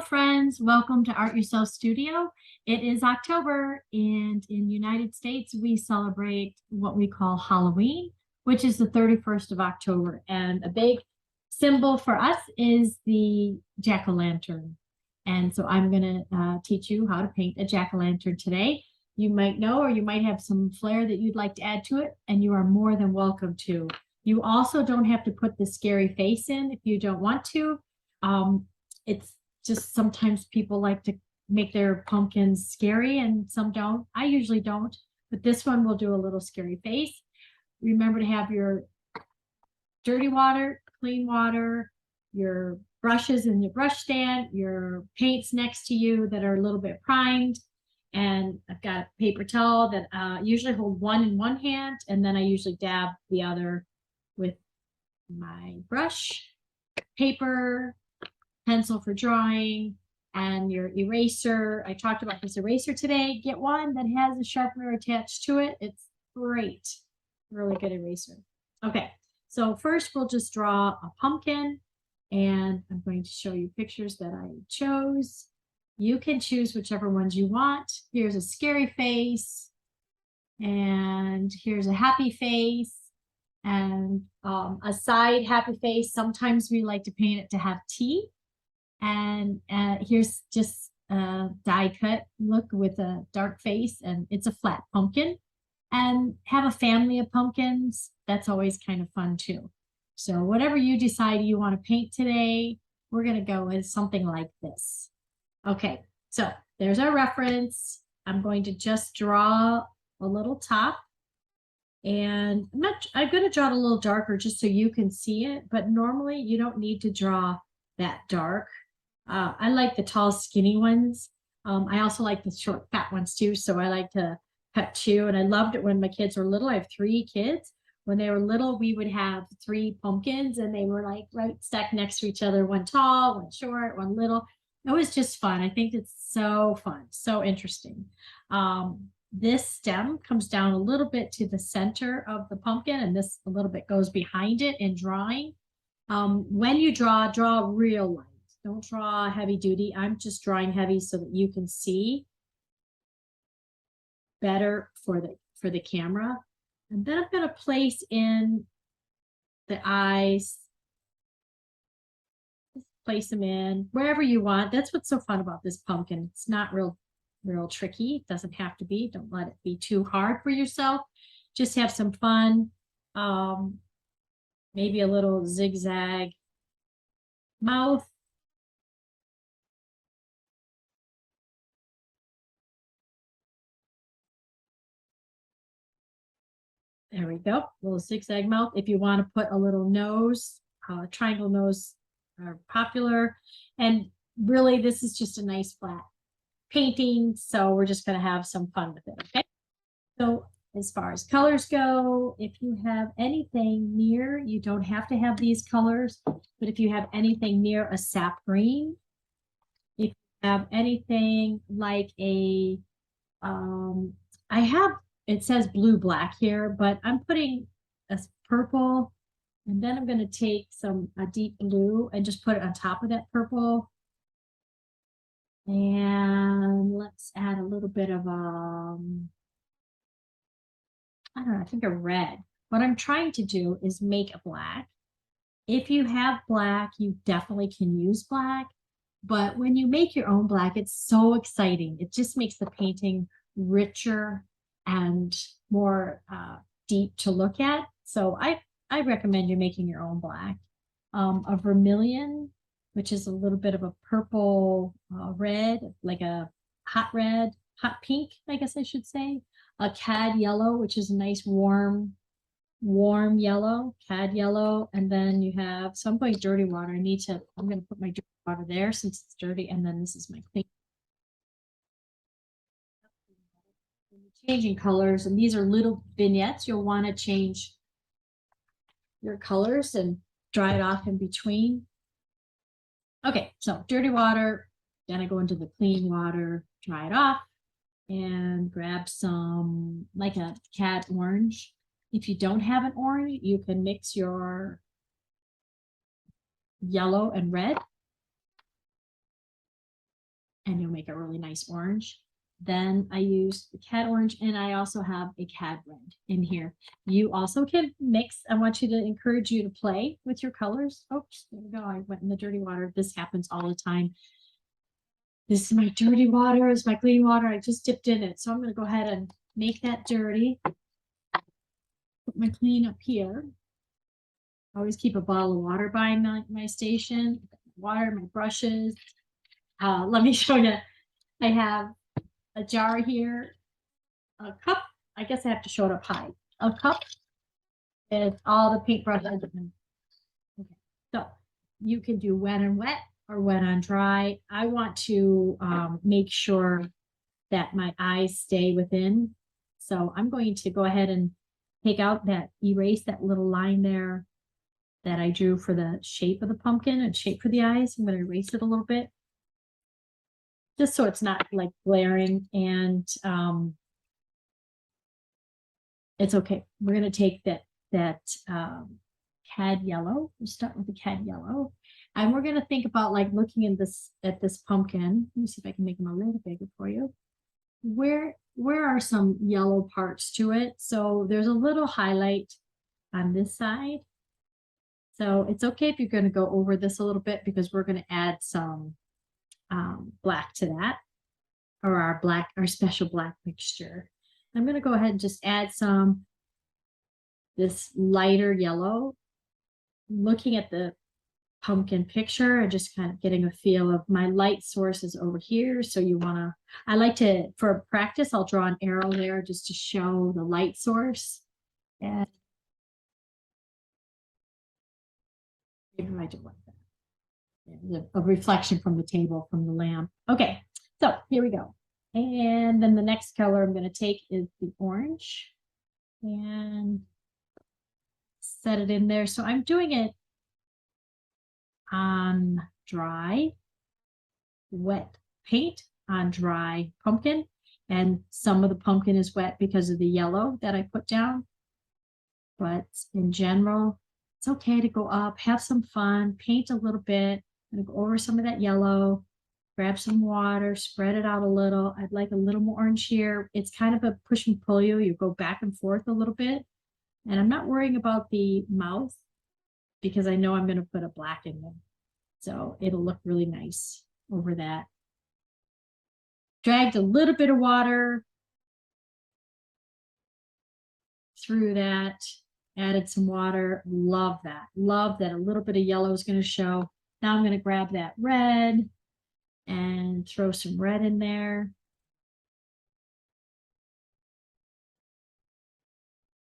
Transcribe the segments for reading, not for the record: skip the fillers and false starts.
friends, welcome to Art Yourself Studio. It is October, and in the United States, we celebrate what we call Halloween, which is the 31st of October. And a big symbol for us is the jack-o'-lantern. And so I'm going to teach you how to paint a jack-o'-lantern today. You might know, or you might have some flair that you'd like to add to it, and you are more than welcome to. You also don't have to put the scary face in if you don't want to. It's just sometimes people like to make their pumpkins scary and some don't. I usually don't, but this one will do a little scary face. Remember to have your dirty water, clean water, your brushes in your brush stand, your paints next to you that are a little bit primed. And I've got a paper towel that usually hold one in one hand, and then I usually dab the other with my brush, paper, pencil for drawing, and your eraser. I talked about this eraser today. Get one that has a sharpener attached to it. It's great. Really good eraser. Okay, so first we'll just draw a pumpkin, and I'm going to show you pictures that I chose. You can choose whichever ones you want. Here's a scary face, and here's a happy face, and a side happy face. Sometimes we like to paint it to have tea. And here's just a die cut look with a dark face, and it's a flat pumpkin. And have a family of pumpkins. That's always kind of fun too. So whatever you decide you want to paint today, we're going to go with something like this. Okay, so there's our reference. I'm going to just draw a little top. And I'm going to draw it a little darker just so you can see it. But normally you don't need to draw that dark. I like the tall, skinny ones. I also like the short, fat ones too. So I like to cut two. And I loved it when my kids were little. I have 3 kids. When they were little, we would have 3 pumpkins, and they were like right stacked next to each other. One tall, one short, one little. It was just fun. I think it's so fun, so interesting. This stem comes down a little bit to the center of the pumpkin, and this a little bit goes behind it in drawing. When you draw real light. Don't draw heavy duty. I'm just drawing heavy so that you can see better for the camera. And then I'm going to place in the eyes. Just place them in wherever you want. That's what's so fun about this pumpkin. It's not real tricky. It doesn't have to be. Don't let it be too hard for yourself. Just have some fun. Maybe a little zigzag mouth. There we go, a little zigzag mouth. If you want to put a little nose, triangle nose are popular. And really, this is just a nice flat painting. So we're just going to have some fun with it, okay? So as far as colors go, if you have anything near, you don't have to have these colors, but if you have anything near a sap green, if you have anything like a, I have, it says blue black here, but I'm putting a purple, and then I'm going to take a deep blue and just put it on top of that purple. And let's add a little bit of I don't know, I think a red. What I'm trying to do is make a black. If you have black, you definitely can use black. But when you make your own black, it's so exciting. It just makes the painting richer and more deep to look at. So I recommend you making your own black. A vermilion, which is a little bit of a purple red, like a hot red, hot pink, I guess I should say. A cad yellow, which is a nice warm yellow, cad yellow. And then you have, so I'm going dirty water. I'm going to put my dirty water there since it's dirty. And then this is my clean. Changing colors, and these are little vignettes. You'll want to change your colors and dry it off in between. Okay, so dirty water, then I go into the clean water, dry it off, and grab some, like a cat orange. If you don't have an orange, you can mix your yellow and red and you'll make a really nice orange. Then I use the cad orange, and I also have a cad red in here. You also can mix. I want you to encourage you to play with your colors. Oops, there we go. I went in the dirty water. This happens all the time. This is my dirty water. It's my clean water. I just dipped in it. So I'm going to go ahead and make that dirty. Put my clean up here. I always keep a bottle of water by my station. Water, my brushes. Let me show you. I have a jar here, a cup. I guess I have to show it up high. A cup with all the paintbrushes. Okay. So you can do wet and wet or wet on dry. I want to make sure that my eyes stay within. So I'm going to go ahead and take out that, erase that little line there that I drew for the shape of the pumpkin and shape for the eyes. I'm going to erase it a little bit, just so it's not like glaring, and it's okay. We're going to take that cad yellow. We'll start with the cad yellow, and we're going to think about like looking at this pumpkin. Let me see if I can make them a little bigger for you. Where are some yellow parts to it? So there's a little highlight on this side. So it's okay if you're going to go over this a little bit, because we're going to add some black to that, or our special black mixture. I'm going to go ahead and just add this lighter yellow, looking at the pumpkin picture and just kind of getting a feel of my light source is over here. So I like to, for practice, I'll draw an arrow there just to show the light source. And maybe I do like that. A reflection from the table, from the lamp. Okay, so here we go. And then the next color I'm going to take is the orange and set it in there. So I'm doing it on dry, wet paint on dry pumpkin. And some of the pumpkin is wet because of the yellow that I put down. But in general, it's okay to go up, have some fun, paint a little bit. I'm going to go over some of that yellow, grab some water, spread it out a little. I'd like a little more orange here. It's kind of a push and pull you. You go back and forth a little bit. And I'm not worrying about the mouth, because I know I'm going to put a black in there. So it'll look really nice over that. Dragged a little bit of water through that, added some water. Love that. Love that a little bit of yellow is going to show. Now I'm going to grab that red and throw some red in there.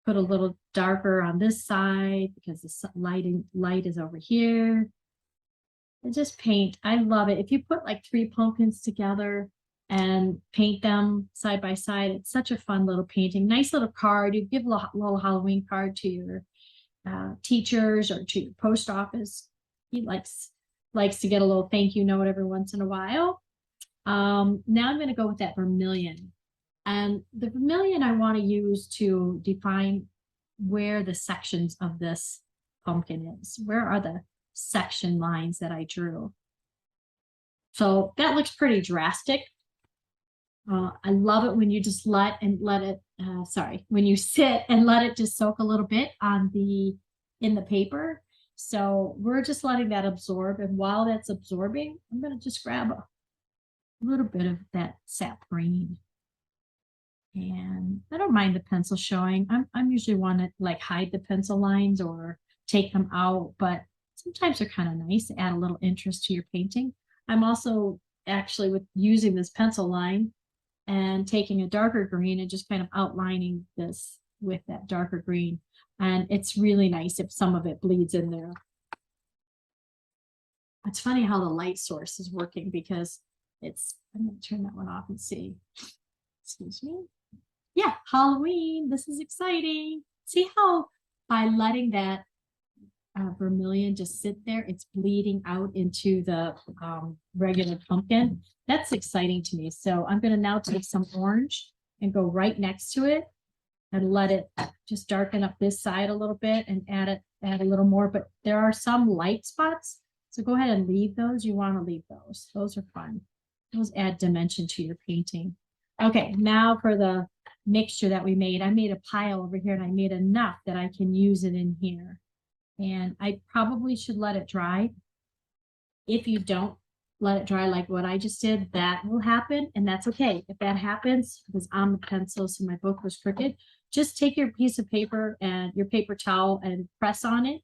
Put a little darker on this side because the light is over here. And just paint. I love it. If you put like 3 pumpkins together and paint them side by side, it's such a fun little painting. Nice little card. You give a little Halloween card to your teachers or to your post office. He likes to get a little thank you note every once in a while. Now I'm going to go with that vermilion. And the vermilion I want to use to define where the sections of this pumpkin is. Where are the section lines that I drew? So that looks pretty drastic. I love it when you just when you sit and let it just soak a little bit in the paper. So we're just letting that absorb. And while that's absorbing, I'm going to just grab a little bit of that sap green. And I don't mind the pencil showing. I'm usually one that like hide the pencil lines or take them out, but sometimes they're kind of nice to add a little interest to your painting. I'm also actually with using this pencil line and taking a darker green and just kind of outlining this with that darker green. And it's really nice if some of it bleeds in there. It's funny how the light source is working, because I'm going to turn that one off and see. Excuse me. Yeah, Halloween. This is exciting. See how by letting that vermilion just sit there, it's bleeding out into the regular pumpkin. That's exciting to me. So I'm going to now take some orange and go right next to it and let it just darken up this side a little bit and add a little more. But there are some light spots, so go ahead and leave those. You want to leave those. Those are fun. Those add dimension to your painting. Okay, now for the mixture that we made. I made a pile over here and I made enough that I can use it in here. And I probably should let it dry. If you don't let it dry like what I just did, that will happen. And that's okay. If that happens, because I'm a pencil, so my book was crooked, just take your piece of paper and your paper towel and press on it,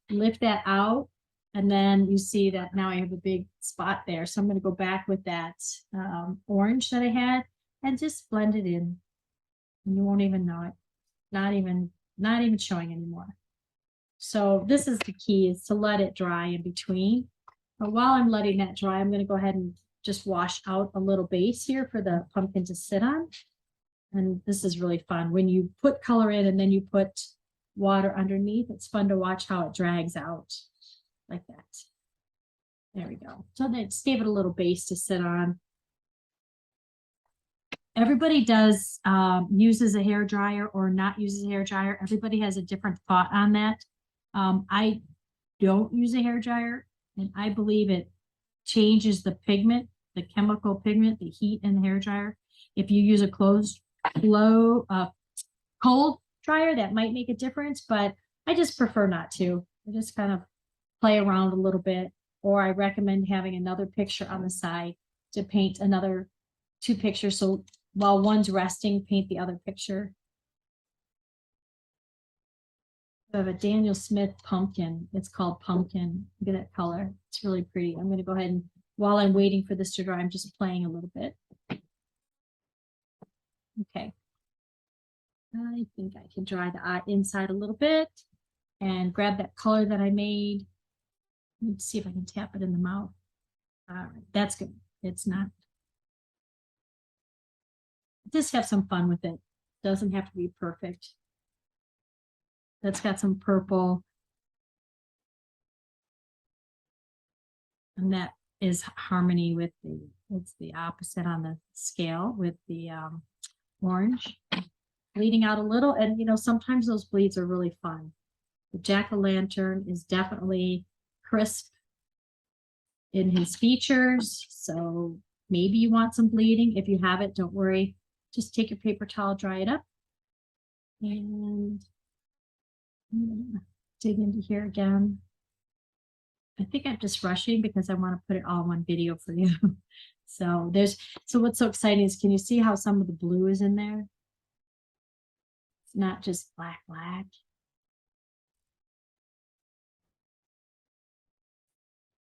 lift that out. And then you see that now I have a big spot there. So I'm going to go back with that orange that I had and just blend it in. And you won't even know it. Not even showing anymore. So this is the key, is to let it dry in between. But while I'm letting that dry, I'm going to go ahead and just wash out a little base here for the pumpkin to sit on. And this is really fun. When you put color in and then you put water underneath, it's fun to watch how it drags out like that. There we go. So let's give it a little base to sit on. Everybody does uses a hair dryer or not uses a hair dryer. Everybody has a different thought on that. I don't use a hair dryer, and I believe it changes the pigment, the chemical pigment, the heat in the hair dryer. If you use a cold dryer, that might make a difference, but I just prefer not to. I just kind of play around a little bit, or I recommend having another picture on the side to paint another 2 pictures. So while one's resting, paint the other picture. I have a Daniel Smith pumpkin. It's called Pumpkin. Look at that color. It's really pretty. I'm going to go ahead and, while I'm waiting for this to dry, I'm just playing a little bit. Okay. I think I can dry the inside a little bit and grab that color that I made. Let's see if I can tap it in the mouth. All right, that's good. It's not. Just have some fun with it. Doesn't have to be perfect. That's got some purple. And that is harmony with it's the opposite on the scale with the orange. Bleeding out a little, and you know, sometimes those bleeds are really fun. The jack-o'-lantern is definitely crisp in his features, so maybe you want some bleeding. If you have it, don't worry. Just take your paper towel, dry it up, and dig into here again. I think I'm just rushing because I want to put it all in one video for you. So what's so exciting is, can you see how some of the blue is in there? It's not just black.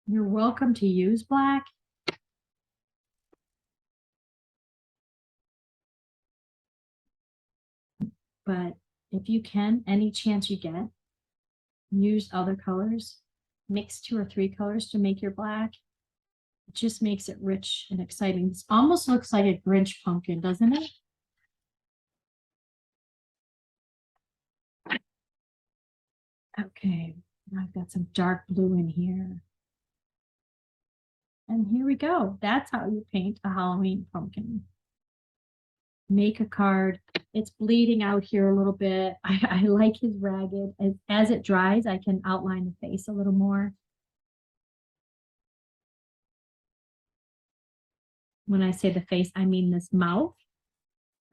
You're welcome to use black. But if you can, any chance you get, use other colors. Mix 2 or 3 colors to make your black. It just makes it rich and exciting. It almost looks like a Grinch pumpkin, doesn't it? Okay, I've got some dark blue in here. And here we go. That's how you paint a Halloween pumpkin. Make a card. It's bleeding out here a little bit. I like his ragged. As it dries, I can outline the face a little more. When I say the face, I mean this mouth.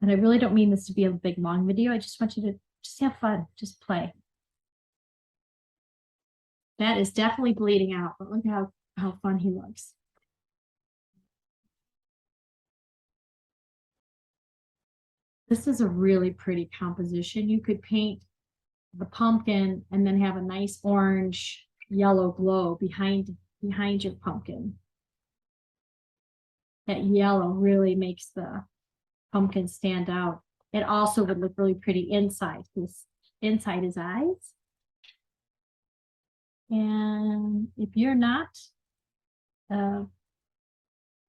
And I really don't mean this to be a big, long video. I just want you to just have fun. Just play. That is definitely bleeding out, but look at how fun he looks. This is a really pretty composition. You could paint the pumpkin and then have a nice orange yellow glow behind your pumpkin. That yellow really makes the pumpkin stand out. It also would look really pretty inside his eyes. And if you're not,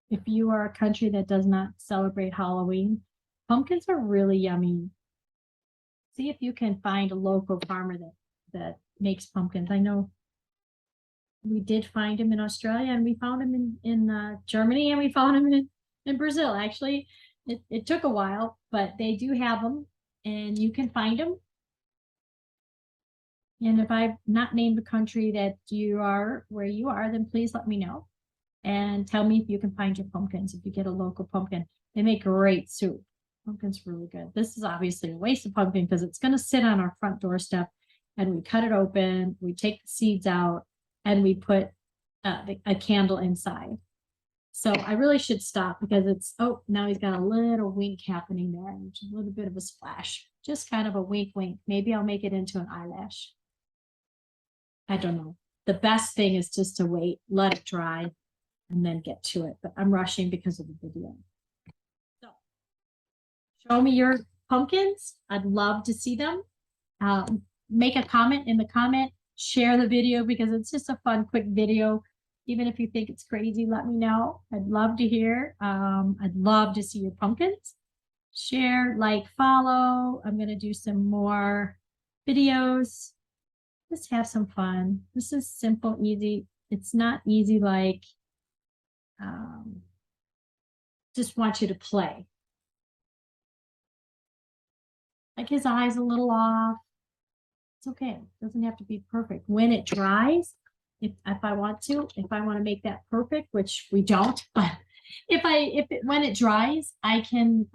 if you are a country that does not celebrate Halloween, pumpkins are really yummy. See if you can find a local farmer that makes pumpkins. I know we did find him in Australia, and we found him in Germany, and we found him in Brazil. Actually, it took a while, but they do have them, and you can find them. And if I've not named the country that you are, where you are, then please let me know. And tell me if you can find your pumpkins, if you get a local pumpkin. They make great soup. Pumpkin's really good. This is obviously a waste of pumpkin because it's going to sit on our front doorstep, and we cut it open, we take the seeds out, and we put a candle inside. So I really should stop because it's, oh, now he's got a little wink happening there, which is a little bit of a splash. Just kind of a wink, wink. Maybe I'll make it into an eyelash. I don't know. The best thing is just to wait, let it dry, and then get to it. But I'm rushing because of the video. So show me your pumpkins. I'd love to see them. Make a comment in the comment, share the video because it's just a fun, quick video. Even if you think it's crazy, let me know. I'd love to hear. I'd love to see your pumpkins. Share, like, follow. I'm going to do some more videos. Just have some fun. This is simple, easy. It's not easy like just want you to play. Like his eyes a little off. It's okay. It doesn't have to be perfect. When it dries, if I want to make that perfect, which we don't, but when it dries, I can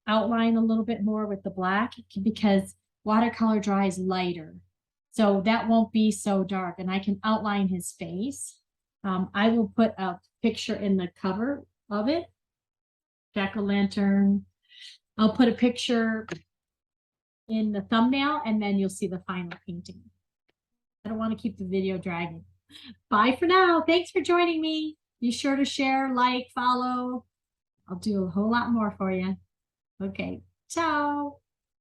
outline a little bit more with the black because watercolor dries lighter. So that won't be so dark, and I can outline his face. I will put a picture in the cover of it. Jack-o'-lantern. I'll put a picture in the thumbnail, and then you'll see the final painting. I don't want to keep the video dragging. Bye for now. Thanks for joining me. Be sure to share, like, follow. I'll do a whole lot more for you. Okay. Ciao.